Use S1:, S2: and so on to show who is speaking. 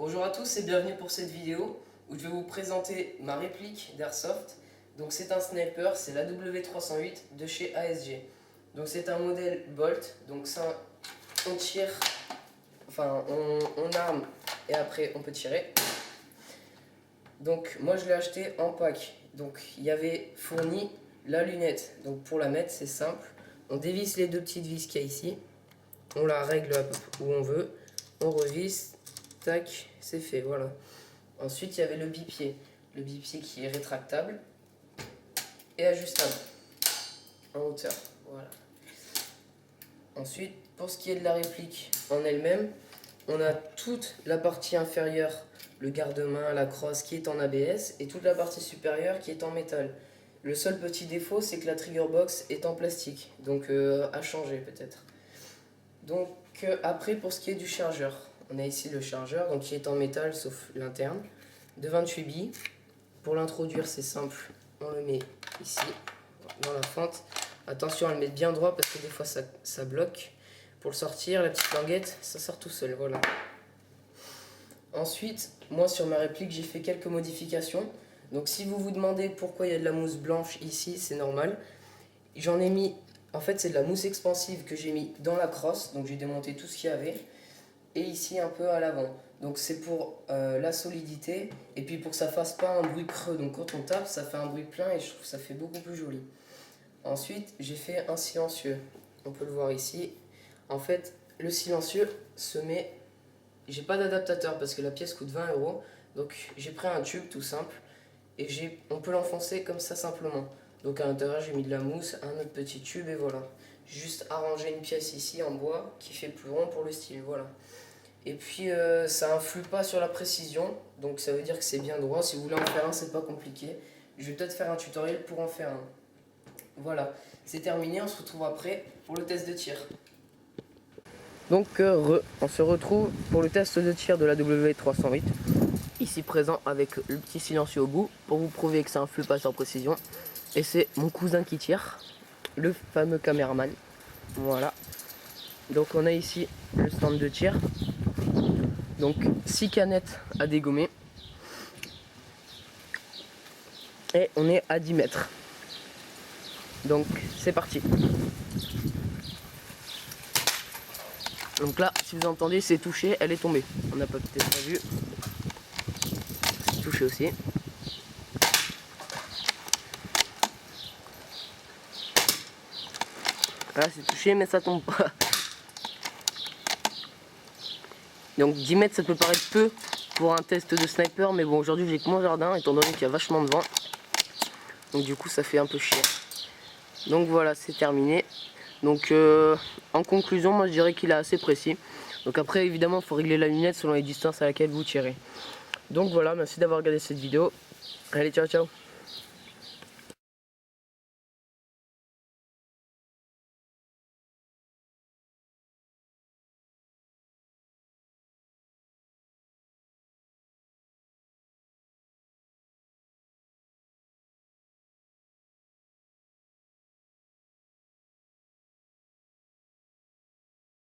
S1: Bonjour à tous et bienvenue pour cette vidéo où je vais vous présenter ma réplique d'Airsoft. Donc c'est un sniper, c'est la W308 de chez ASG. Donc c'est un modèle Bolt, donc ça on tire, enfin on arme et après on peut tirer. Donc moi je l'ai acheté en pack, donc il y avait fourni la lunette. Donc pour la mettre c'est simple, on dévisse les deux petites vis qu'il y a ici, on la règle où on veut, on revisse. Tac, c'est fait, voilà. Ensuite, il y avait le bipied. Le bipied qui est rétractable et ajustable en hauteur. Voilà. Ensuite, pour ce qui est de la réplique en elle-même, on a toute la partie inférieure, le garde-main, la crosse qui est en ABS et toute la partie supérieure qui est en métal. Le seul petit défaut, c'est que la trigger box est en plastique, donc à changer peut-être. Donc après, pour ce qui est du chargeur. On a ici le chargeur, donc qui est en métal sauf l'interne, de 28 billes. Pour l'introduire, c'est simple, on le met ici, dans la fente. Attention à le mettre bien droit parce que des fois ça bloque. Pour le sortir, la petite languette, ça sort tout seul, voilà. Ensuite, moi sur ma réplique, j'ai fait quelques modifications. Donc si vous vous demandez pourquoi il y a de la mousse blanche ici, c'est normal. J'en ai mis, en fait c'est de la mousse expansive que j'ai mis dans la crosse, donc j'ai démonté tout ce qu'il y avait. Et ici un peu à l'avant, donc c'est pour la solidité et puis pour que ça fasse pas un bruit creux, donc quand on tape ça fait un bruit plein et je trouve que ça fait beaucoup plus joli. Ensuite j'ai fait un silencieux, on peut le voir ici. En fait le silencieux se met, j'ai pas d'adaptateur parce que la pièce coûte 20 €, donc j'ai pris un tube tout simple et on peut l'enfoncer comme ça simplement. Donc à l'intérieur j'ai mis de la mousse, un autre petit tube et voilà. J'ai juste arrangé une pièce ici en bois qui fait plus rond pour le style, voilà. Et puis ça influe pas sur la précision, donc ça veut dire que c'est bien droit. Si vous voulez en faire un, c'est pas compliqué. Je vais peut-être faire un tutoriel pour en faire un. Voilà, c'est terminé, on se retrouve après pour le test de tir. Donc on se retrouve pour le test de tir de la W308. Ici présent avec le petit silencieux au bout pour vous prouver que ça influe pas sur précision. Et c'est mon cousin qui tire, le fameux caméraman. Voilà. Donc on a ici le stand de tir. Donc 6 canettes à dégommer. Et on est à 10 mètres. Donc c'est parti. Donc là, si vous entendez, c'est touché, elle est tombée. On n'a peut-être pas vu. C'est touché aussi. Là c'est touché mais ça tombe pas. Donc 10 mètres ça peut paraître peu pour un test de sniper, mais bon aujourd'hui j'ai que mon jardin étant donné qu'il y a vachement de vent. Donc du coup ça fait un peu chier. Donc voilà, c'est terminé. Donc en conclusion, moi je dirais qu'il est assez précis. Donc après évidemment il faut régler la lunette selon les distances à laquelle vous tirez. Donc voilà, merci d'avoir regardé cette vidéo. Allez, ciao ciao.